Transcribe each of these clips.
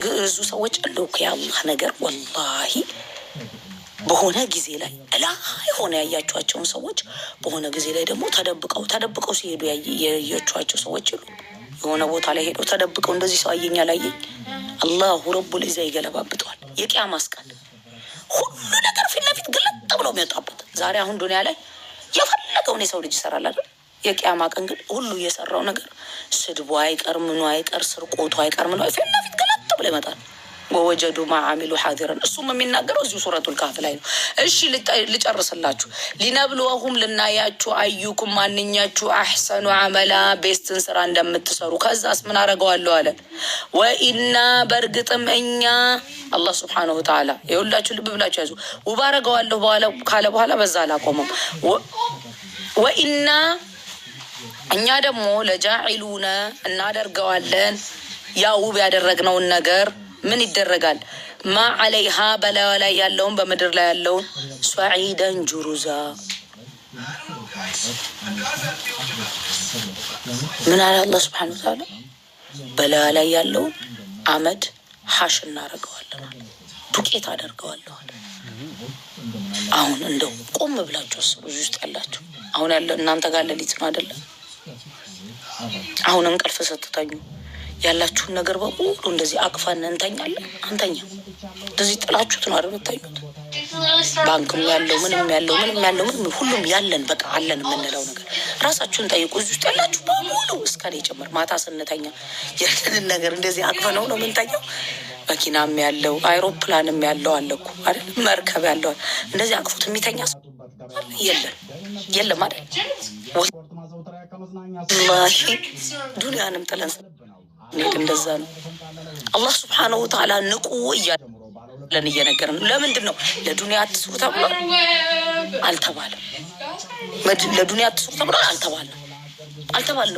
ግዙ ሰዎች እንደው ከአላህ ነገር ወላሂ በሆነ ጊዜ ላይ ሆነ ያያቸዋቸውን ሰዎች በሆነ ጊዜ ላይ ደግሞ ተደብቀው ሲሄዱ ያያቸዋቸው ሰዎች ይሉ የሆነ ቦታ ላይ ሄደው ተደብቀው እንደዚህ ሰው አየኛ ላይ አላሁ ረቡል ኢዛ ይገለባብጠዋል። የቂያማ ቀን ሁሉ ነገር ፊት ለፊት ግልጥ ብሎ የሚወጣበት ዛሬ አሁን ዱንያ ላይ የፈለገውን የሰው ልጅ ይሰራል አይደል? የቂያማ ቀን ግን ሁሉ የሰራው ነገር ስድቡ አይቀር ምኑ አይቀር ስርቆቱ አይቀር ምኑ ፊት ለፊት ግልጥ ብሎ ይመጣል። ወወጀዱ ማዓሚሉ ሐዲረን እሱም የሚናገረው እዚሁ ሱረቱል ካፍ ላይ ነው። እሺ ልጨርስላችሁ። ሊነብሉወሁም ልናያችሁ አዩኩም ማንኛችሁ አሕሰኑ አመላ ቤስትን ስራ እንደምትሰሩ ከዛስ ምን አረገዋለሁ አለ። ወኢና በእርግጥም እኛ አላህ ሱብሓነሁ ወተዓላ የሁላችሁ ልብ ብላችሁ ያዙ። ውብ አረገዋለሁ ካለ በኋላ በዛ አላቆመም። ወኢና እኛ ደግሞ ለጃዒሉነ እናደርገዋለን ያ ውብ ያደረግነውን ነገር ምን ይደረጋል? ማ አለይሃ በላዩ ላይ ያለውን በምድር ላይ ያለውን ሷዒደን ጁሩዛ ምን አለ አላህ ሱብሓነሁ ወተዓላ በላዩ ላይ ያለውን አመድ ሀሽ እናደርገዋለን፣ ዱቄት አደርገዋለሁ። አሁን እንደው ቆም ብላችሁ አስቡ። እዚህ ውስጥ ያላችሁ አሁን ያለ እናንተ ጋር ሌሊት ነው አይደለም? አሁን እንቅልፍ ስትተኙ ያላችሁን ነገር በሙሉ እንደዚህ አቅፋን እንተኛለን። አንተኛ እንደዚህ ጥላችሁት ነው አይደል የምታዩት? ባንክም ያለው ምንም ሁሉም ያለን በቃ አለን የምንለው ነገር ራሳችሁን ጠይቁ። እዚህ ውስጥ ያላችሁ በሙሉ እስከኔ ጭምር ማታ ስንተኛ ያለንን ነገር እንደዚህ አቅፈነው ነው የምንተኛው። መኪናም ያለው አይሮፕላንም ያለው አለ እኮ አይደል? መርከብ ያለው እንደዚህ አቅፎት የሚተኛ የለም አይደል? ወላሂ ዱንያንም ጥለን እንደዛ ነው። አላህ ሱብሓነሁ ወተዓላ ንቁ እያለን እየነገረን ነው። ለምንድን ነው ለዱንያ አትስሩ ተብሎ አልተባለም? ለዱንያ አትስሩ ተብሎ አልተባለም።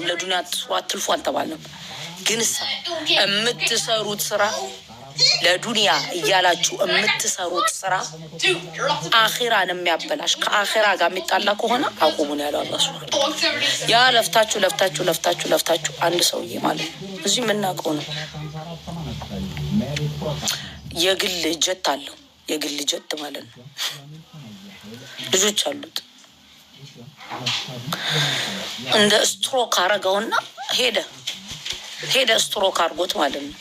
ለዱንያ አትስሩ አትልፉ አልተባለም። ግን የምትሰሩት ስራ ለዱንያ እያላችሁ የምትሰሩት ስራ አኺራን የሚያበላሽ ከአኺራ ጋር የሚጣላ ከሆነ አቁሙን ያለው አላህ ሱብሓነሁ ወተዓላ። ያ ለፍታችሁ አንድ ሰውዬ ማለት ነው እዚህ የምናውቀው ነው። የግል ጀት አለው። የግል ጀት ማለት ነው። ልጆች አሉት። እንደ ስትሮክ አረገውና ሄደ ስትሮክ አርጎት ማለት ነው።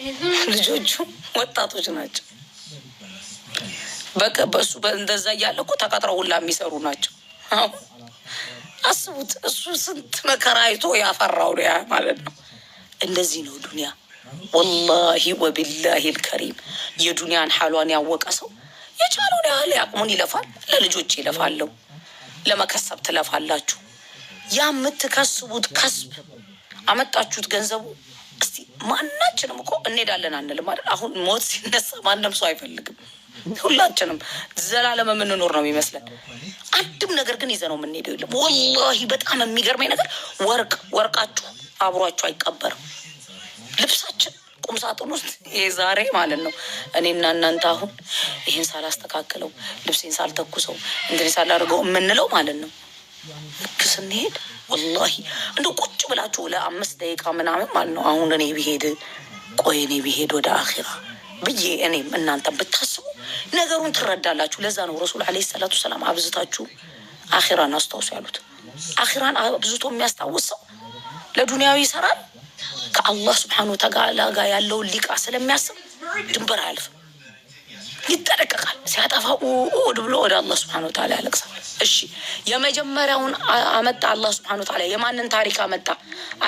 ልጆቹ ወጣቶች ናቸው። በሱ እንደዛ እያለ እኮ ተቀጥረው ሁላ የሚሰሩ ናቸው። አስቡት። እሱ ስንት መከራ አይቶ ያፈራው ያ ማለት ነው። እንደዚህ ነው ዱንያ። ወላሂ ወቢላሂ አልከሪም የዱንያን ሐሏን ያወቀ ሰው የቻለውን ያህል ያቅሙን ይለፋል። ለልጆች ይለፋለሁ፣ ለመከሰብ ትለፋላችሁ። ያ የምትከስቡት ከስብ አመጣችሁት ገንዘቡ እስቲ ማናችንም እኮ እንሄዳለን አንልም አይደል? አሁን ሞት ሲነሳ ማንም ሰው አይፈልግም። ሁላችንም ዘላለም የምንኖር ነው የሚመስለን። አንድም ነገር ግን ይዘነው የምንሄደው የለም። ወላሂ በጣም የሚገርመኝ ነገር ወርቃችሁ አብሯችሁ አይቀበርም። ልብሳችን ቁምሳጥን ውስጥ የዛሬ ማለት ነው እኔና እናንተ አሁን ይህን ሳላስተካክለው ልብሴን ሳልተኩሰው እንግዲህ ሳላደርገው የምንለው ማለት ነው። ልክ ስንሄድ ወላሂ እንደው ቁጭ ብላችሁ ለ5 ደቂቃ ምናምን ማለት ነው አሁን እኔ ብሄድ ወደ አኺራ ብዬ እኔም እናንተ ብታስቡ ነገሩን ትረዳላችሁ። ለዛ ነው ረሱል አለይሂ ሰላቱ ሰላም አብዝታችሁ አኺራን አስታውሱ ያሉት። አኺራን አብዝቶ የሚያስታውስ ሰው ለዱንያው ይሰራል፣ ከአላህ ሱብሓነሁ ወተዓላ ጋር ያለውን ሊቃ ስለሚያስብ ድንበር አያልፍም፣ ይጠነቀቃል። ሲያጠፋው ብሎ ወደ አላህ ሱብሓነሁ ወተዓላ ያለቅሳል። እሺ የመጀመሪያውን አመጣ አላህ ሱብሓነሁ ወተዓላ። የማንን ታሪክ አመጣ?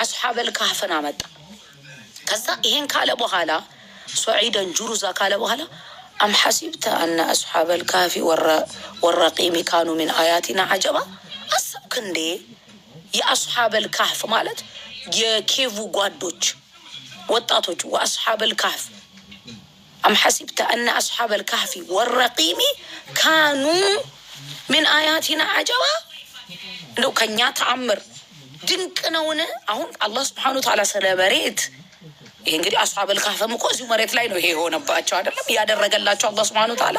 አስሐበል ካህፍን አመጣ። ከዛ ይሄን ካለ በኋላ ሱዒደን ጁሩዛ ካለ በኋላ አም ሐሲብተ አነ አስሐበል ካህፊ ወረቂሚ ካኑ ሚን አያቲና አጀባ። አሰብክ እንዴ የአስሐበል ካህፍ ማለት የኬቭ ጓዶች ወጣቶች ወአስሐበል ካህፍ አም ሐሲብተ አነ አስሐበል ካህፊ ወረቂሚ ካኑ ምን አያቲና አጀባ። እንደው ከኛ ተአምር ድንቅ ነውን? አሁን አላህ ሱብሓነሁ ወተዓላ ስለ መሬት ይሄ እንግዲህ አስሐበል ካህፍም እኮ እዚሁ መሬት ላይ ነው ይሄ የሆነባቸው አይደለም? ያደረገላቸው አላህ ሱብሓነሁ ወተዓላ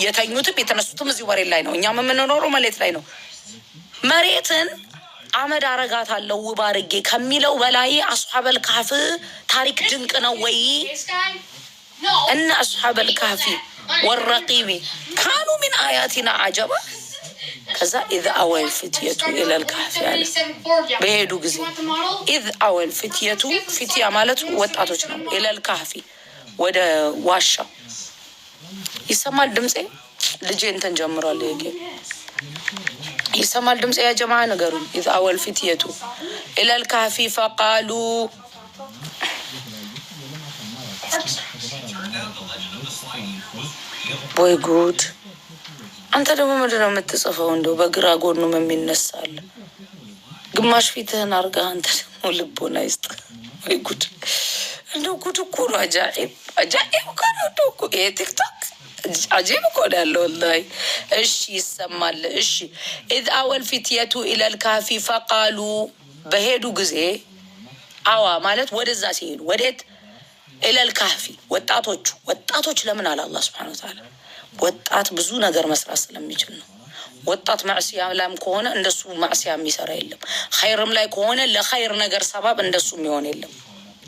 የተኙትም የተነሱትም እዚሁ መሬት ላይ ነው። እኛም የምንኖረው መሬት ላይ ነው። መሬትን አመድ አረጋታለሁ ውብ አድርጌ ከሚለው በላይ አስሐበል ካህፍ ታሪክ ድንቅ ነው ወይ? أن أصحاب الكهف والرقيم كانوا من آياتنا عجبا كذا إذ أوى الفتية إلى الكهف يعني بهدو جزي إذ أوى الفتية فتية مالت وتأتوشنا إلى الكهف ودا واشا يسمى الدمسة لجين تنجمر عليه يسمى الدمسة يا جماعة نقرون إذ أوى الفتية إلى الكهف فقالوا boy good አንተ ደግሞ ምንድነው የምትጽፈው? እንደው በግራ ጎኑ ምን ይነሳል? ግማሽ ፊትህን አርጋ አንተ ደግሞ ልቦና ይስጥ። ወይ ጉድ! እንደው ጉድ እኮ ነው። አጃኢብ እኮ ነው እኮ ቲክቶክ አጂብ እኮ ነው ያለው ወላሂ። እሺ ይሰማል። እሺ ኢዝ አወል ፊትየቱ ኢለል ካፊ ፈቃሉ በሄዱ ጊዜ አዋ ማለት ወደዛ ሲሄዱ ወዴት? ኢለል ካፊ ወጣቶች ለምን አለ አላህ ሱብሓነሁ ወተዓላ ወጣት ብዙ ነገር መስራት ስለሚችል ነው። ወጣት ማዕሲያ ላም ከሆነ እንደሱ ማዕሲያ የሚሰራ የለም። ኸይርም ላይ ከሆነ ለኸይር ነገር ሰባብ እንደሱ የሚሆን የለም።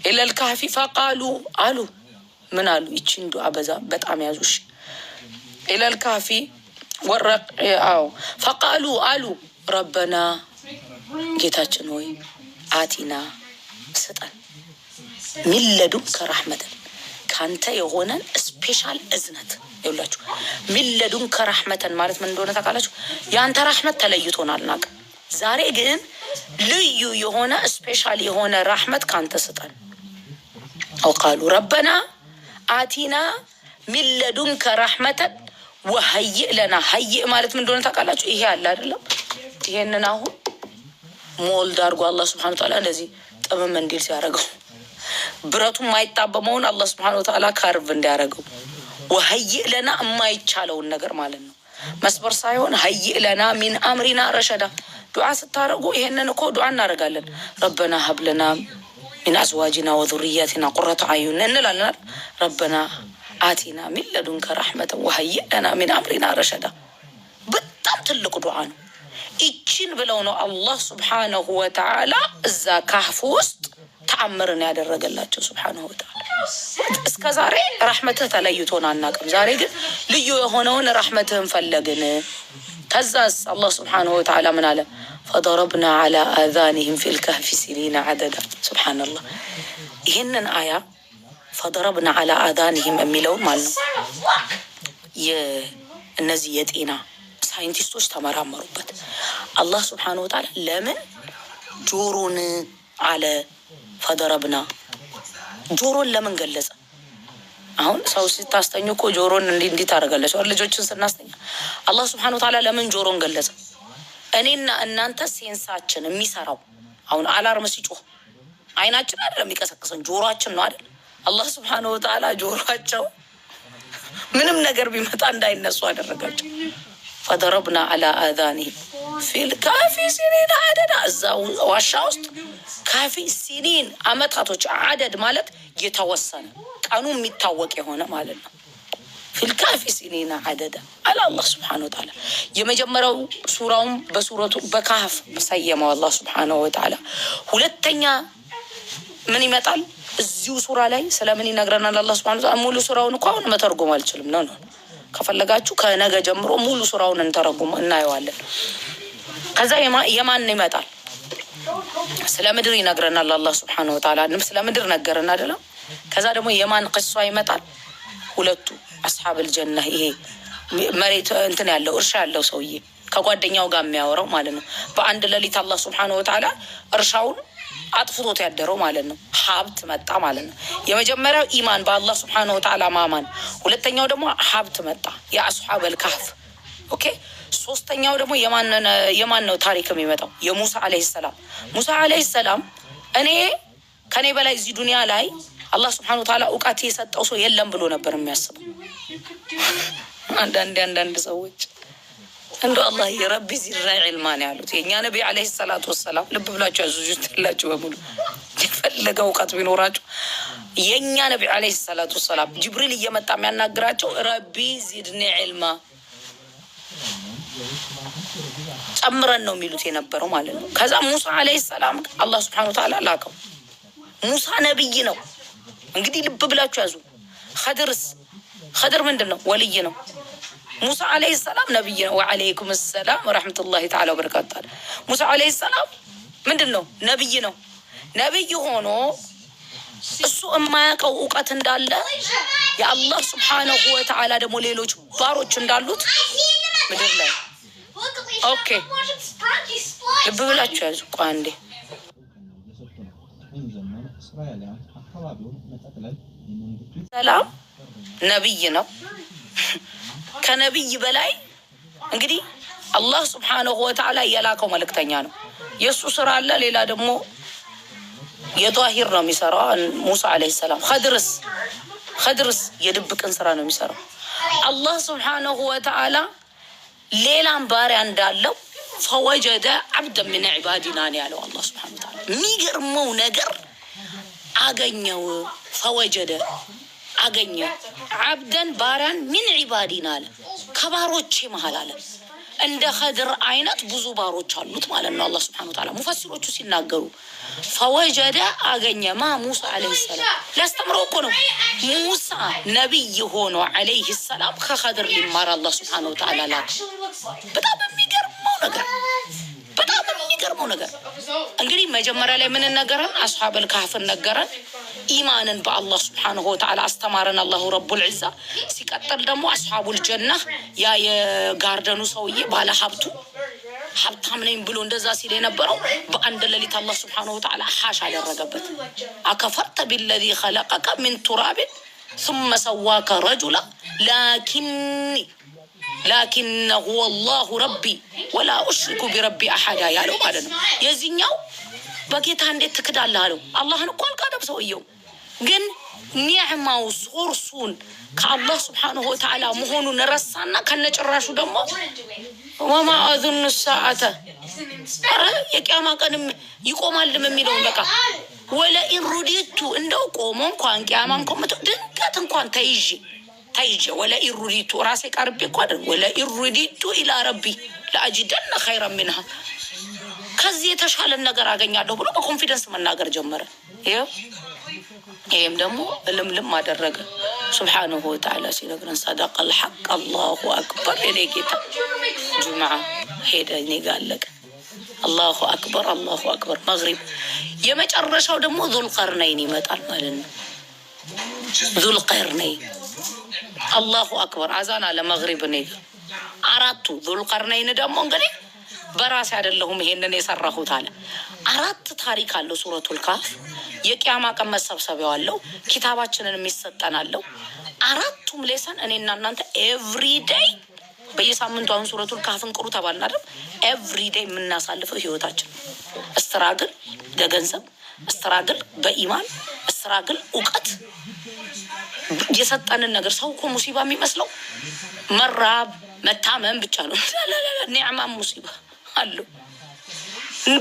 ኢለል ካፊ ፈቃሉ አሉ ምን አሉ? ይቺን ዱዓ በጣም ያዙሽ። ኢለል ካፊ ወረቅ አው ፈቃሉ አሉ ረበና ጌታችን ሆይ አቲና ስጠን ሚለዱን ከራህመተን ካንተ የሆነን ስፔሻል እዝነት ይውላችሁ። ሚለዱን ከራህመተን ማለት ምን እንደሆነ ታውቃላችሁ? ያንተ ረህመት ተለይቶናል ናቅ። ዛሬ ግን ልዩ የሆነ ስፔሻል የሆነ ረህመት ካንተ ስጠን። አውቃሉ ረበና አቲና ሚለዱን ከራህመተን ወሀይእ ለና ሀይእ ማለት ምን እንደሆነ ታውቃላችሁ? ይሄ አለ አይደለም? ይሄንን አሁን ሞልድ አድርጎ አላህ ሱብሓነሁ ወተዓላ እንደዚህ ጥምም እንዲል ሲያደርገው ብረቱን ማይጣበመውን አላህ ሱብሓነሁ ወተዓላ ካርቭ እንዲያደርገው ወሀይእ ለና የማይቻለውን ነገር ማለት ነው። መስበር ሳይሆን ሀይእ ለና ሚን አምሪና ረሸዳ። ዱዓ ስታደርጉ ይሄንን እኮ ዱዓ እናደርጋለን። ረበና ሀብለና ሚን አዝዋጅና ወዙርያቲና ቁረተ አዩን እንላለን። ረበና አቲና ሚን ለዱንከ ረሕመተን ወሀይእ ለና ሚን አምሪና ረሸዳ። በጣም ትልቅ ዱዓ ነው። ይችን ብለው ነው አላህ ሱብሓነሁ ወተዓላ እዛ ካህፍ ውስጥ ተአምርን ያደረገላቸው ሱብሓነሁ ወተዓላ። እስከ ዛሬ ረሕመትህ ተለይቶን አናውቅም። ዛሬ ግን ልዩ የሆነውን ረሕመትህን ፈለግን። ከዛስ አላህ ሱብሓነሁ ወተዓላ ምን አለ? ፈደረብና ዐላ አዛኒሂም ፊል ከህፊ ሲኒነ ዐደዳ። ሱብሓነላህ። ይህንን አያ ፈደረብና ዐላ አዛኒሂም የሚለውን ማለት ነው እነዚህ የጤና ሳይንቲስቶች ተመራመሩበት። አላህ ሱብሓነሁ ወተዓላ ለምን ጆሮን አለ ፈደረብና ጆሮን ለምን ገለጸ? አሁን ሰው ሲታስተኙ እኮ ጆሮን እንዲህ ታደርጋለች። ልጆችን ስናስተኛ አላህ ሱብሓነሁ ወተዓላ ለምን ጆሮን ገለጸ? እኔና እናንተ ሴንሳችን የሚሰራው አሁን አላርም ሲጮህ አይናችን አይደለም የሚቀሰቅሰን ጆሮአችን ነው አይደል? አላህ ሱብሓነሁ ወተዓላ ጆሮአቸው ምንም ነገር ቢመጣ እንዳይነሱ አደረጋቸው። ፈደረብና ዐላ አዛኒሂም ፊል ካፊ ሲኒን ዐደዳ። እዛ ዋሻ ውስጥ ካፊ ሲኒን አመታቶች አደድ ማለት የተወሰነ ቀኑ የሚታወቅ የሆነ ማለት ነው። ፊል ካፊ ሲኒን ዐደዳ አለ አላህ ሱብሓነሁ ወተዓላ። የመጀመሪያው ሱራውን በሱረቱ በካህፍ ሰየመው አላህ ሱብሓነሁ ወተዓላ። ሁለተኛ ምን ይመጣል እዚሁ ሱራ ላይ ስለምን ይነግረናል አላህ ሱብሓነሁ ወተዓላ? ሙሉ ሱራውን እኮ አሁን መተርጎም አልችልም ነው። ከፈለጋችሁ ከነገ ጀምሮ ሙሉ ሱራውን እንተረጉም እናየዋለን። ከዛ የማን ይመጣል? ስለ ምድር ይነግረናል አላህ ሱብሓነሁ ወተዓላ። ስለ ምድር ነገረን አይደለም? ከዛ ደግሞ የማን ቅሷ ይመጣል? ሁለቱ አስሐብል ጀና፣ ይሄ መሬት እንትን ያለው እርሻ ያለው ሰውዬ ከጓደኛው ጋር የሚያወራው ማለት ነው። በአንድ ሌሊት አላህ ሱብሓነሁ ወተዓላ እርሻውን አጥፍቶት ያደረው ማለት ነው። ሀብት መጣ ማለት ነው። የመጀመሪያው ኢማን በአላህ ሱብሓነሁ ወተዓላ ማማን፣ ሁለተኛው ደግሞ ሀብት መጣ የአስሐበል ካህፍ። ኦኬ። ሶስተኛው ደግሞ የማን ነው ታሪክ የሚመጣው? የሙሳ አለይሂ ሰላም። ሙሳ አለይሂ ሰላም ከኔ በላይ እዚህ ዱንያ ላይ አላህ ሱብሓነሁ ወተዓላ እውቀት የሰጠው ሰው የለም ብሎ ነበር የሚያስበው። አንዳንድ ሰዎች እንደው አላህ የረቢ ዚራ ዒልማን ያሉት የእኛ ነቢ አለይሂ ሰላቱ ወሰላም። ልብ ብላችሁ ያዙት ያላችሁ በሙሉ የፈለገ እውቀት ቢኖራችሁ የእኛ ነቢ አለይሂ ሰላቱ ወሰላም ጅብሪል እየመጣ የሚያናግራቸው ረቢ ዚድኒ ዒልማ ጨምረን ነው የሚሉት የነበረው ማለት ነው። ከዛ ሙሳ አለይሂ ሰላም አላህ ሱብሓነሁ ወተዓላ ላከው። ሙሳ ነብይ ነው እንግዲህ ልብ ብላችሁ ያዙ። خضر ምንድን ነው? ወልይ ነው። ሙሳ አለይሂ ሰላም ነብይ ነው። ወአለይኩም ሰላም ወራህመቱላሂ ተዓላ ወበረካቱ። ሙሳ አለይሂ ሰላም ምንድን ነው? ነብይ ነው። ነብይ ሆኖ እሱ የማያውቀው እውቀት እንዳለ የአላህ ሱብሓነሁ ወተዓላ ደግሞ ሌሎች ባሮች እንዳሉት ምድር ላይ ኦኬ፣ ልብ ብላችሁ ያዙ። አንዴ ሰላም ነብይ ነው። ከነብይ በላይ እንግዲህ አላህ ሱብሓነሁ ወተዓላ የላከው መልእክተኛ ነው። የእሱ ስራ አለ። ሌላ ደግሞ የጧሂር ነው የሚሰራው ሙሳ አለይሂ ሰላም። ኸድርስ የድብቅን ስራ ነው የሚሰራው። አላህ ሱብሓነሁ ወተዓላ ሌላም ባሪያ እንዳለው ፈወጀደ አብደን ሚን ዒባዲና ነው ያለው አላህ ሱብሓነሁ ወተዓላ። የሚገርመው ነገር አገኘው። ፈወጀደ አገኘ አብደን ባሪያን ሚን ዒባዲና አለ፣ ከባሮቼ መሀል አለ። እንደ ኸድር አይነት ብዙ ባሮች አሉት ማለት ነው አላህ ሱብሓነሁ ወተዓላ። ሙፈሲሮቹ ሲናገሩ ፈወጀደ አገኘ ማ ሙሳ አለይሂ ሰላም ሊያስተምረው እኮ ነው። ሙሳ ነቢይ ሆኖ አለይሂ ሰላም ከኸድር ሊማር አላህ ሱብሓነሁ ወተዓላ ላከ። በጣም የሚገርመው ነገር እንግዲህ መጀመሪያ ላይ ምን ነገረን? አስሐበል ካህፍን ነገረን። ኢማንን በአላህ ሱብሓነሁ ወተዓላ አስተማረን አላሁ ረቡል ዒዛ። ሲቀጥል ደግሞ አስሐቡል ጀና ያ የጋርደኑ ሰውዬ ባለ ሀብታም ነኝ ብሎ እንደዛ ሲል የነበረው በአንድ ሌሊት አላህ ሱብሓነሁ ወተዓላ ሐሽ አደረገበት። አከፈርተ ቢለዚ ኸለቀከ ሚን ቱራቢን ثم ሰዋከ ረጁላ ላኪነሁ ወላሁ ረቢ ወላ ኡሽሪኩ ቢረቢ አሐዳ ያለው ማለት ነው። የዚህኛው በጌታ እንዴት ትክዳለህ አለው። አላህን እኮ አልካደም ሰውየው፣ ግን ኒዕማው ሶርሱን ከአላህ ሱብሓነሁ ወተዓላ መሆኑን ረሳና ከነጭራሹ ደግሞ ወማ አዙኑ ሰዓተ የቂያማ ቀንም ይቆማልም የሚለውን በቃ ወለኢን ሩዲቱ እንደው ቆሞ እንኳን ቂያማ እንኳን ድንገት እንኳን ተይዤ ወለኢን ሩዲቱ ራሴ ቀርቤ እኮ አይደል ወለኢን ሩዲቱ ኢላ ረቢ ለአጅደነ ኸይረን ሚንሃ ከዚህ የተሻለ ነገር አገኛለሁ ብሎ በኮንፊደንስ መናገር ጀመረ። ይሄም ደግሞ ልምልም አደረገ ሱብሓነሁ ወተዓላ ሲነግረን ሰደቀል ሐቅ አላሁ አክበር። የኔ ጌታ ጁምዓ ሄደ፣ እኔ ጋር አለቀ። አላሁ አክበር መግሪብ። የመጨረሻው ደግሞ ዙልቀርነይን ይመጣል ማለት ነው። ዙልቀርነይን አላሁ አክበር አዛን አለ መግሪብ ነው። አራቱ ዙልቀርነይን ደግሞ እንግዲህ በራሴ አይደለሁም ይሄንን የሰራሁት አለ። አራት ታሪክ አለው ሱረቱል ካፍ። የቂያማ ቀን መሰብሰቢያው አለው። ኪታባችንን የሚሰጠናለው አራቱም ሌሰን እኔና እናንተ ኤቭሪዴይ በየሳምንቱ አሁን ሱረቱል ካፍን ቅሩ ተባልን አይደል? ኤቭሪዴይ የምናሳልፈው ህይወታችን እስትራግል በገንዘብ እስትራግል በኢማን እስትራግል እውቀት የሰጠንን ነገር ሰው እኮ ሙሲባ የሚመስለው መራብ መታመም ብቻ ነው። ኒዕማም ሙሲባ አለው።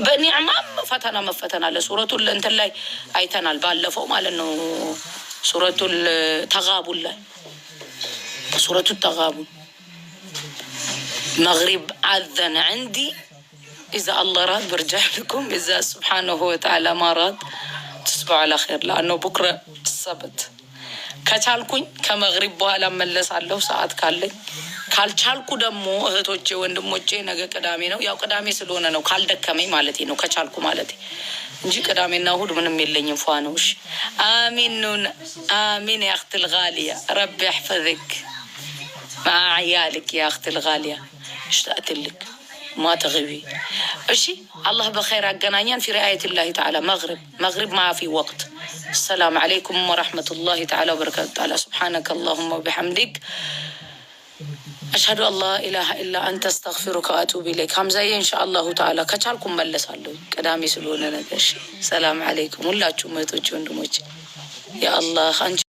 በኒዕማም ፈተና መፈተን አለ። ሱረቱል እንትን ላይ አይተናል ባለፈው ማለት ነው። ሱረቱል ተጋቡን ላይ ሱረቱ ተጋቡን መግሪብ አዘን ዕንዲ ኢዛ አላህ ራድ ብርጃዕ ልኩም ኢዛ ሱብሓነሁ ወተዓላ ማራድ ትስበሑ ዐላ ኸይር ለአነሁ ቡክረ ሰበት። ከቻልኩኝ ከመግሪብ በኋላ መለሳለሁ ሰዓት ካለኝ። ካልቻልኩ ደግሞ እህቶቼ ወንድሞቼ ነገ ቅዳሜ ነው። ያው ቅዳሜ ስለሆነ ነው ካልደከመኝ ማለት ነው። ከቻልኩ ማለት እንጂ ቅዳሜና እሑድ ምንም የለኝም። ፏ ነው። እሺ አሚን ኑን አሚን ያ አኽተል ጋሊያ ረቢ ይሕፈዝክ مع عيالك يا أختي الغالية اشتقت لك ما تغيبي. እሺ الله بخير አገናኛን في رعاية الله تعالى. مغرب ما في وقت. السلام عليكم ورحمة الله تعالى وبركاته. تعالى سبحانك اللهم وبحمدك أشهد أن لا إله إلا أنت استغفرك وأتوب إليك. حمزة إن شاء الله تعالى ከቻልኩም መለሳለሁ ቅዳሜ ስለሆነ ነገር። ሰላም አለይኩም ሁላችሁም እህቶቼ ወንድሞቼ። ያ አላህ አንቺ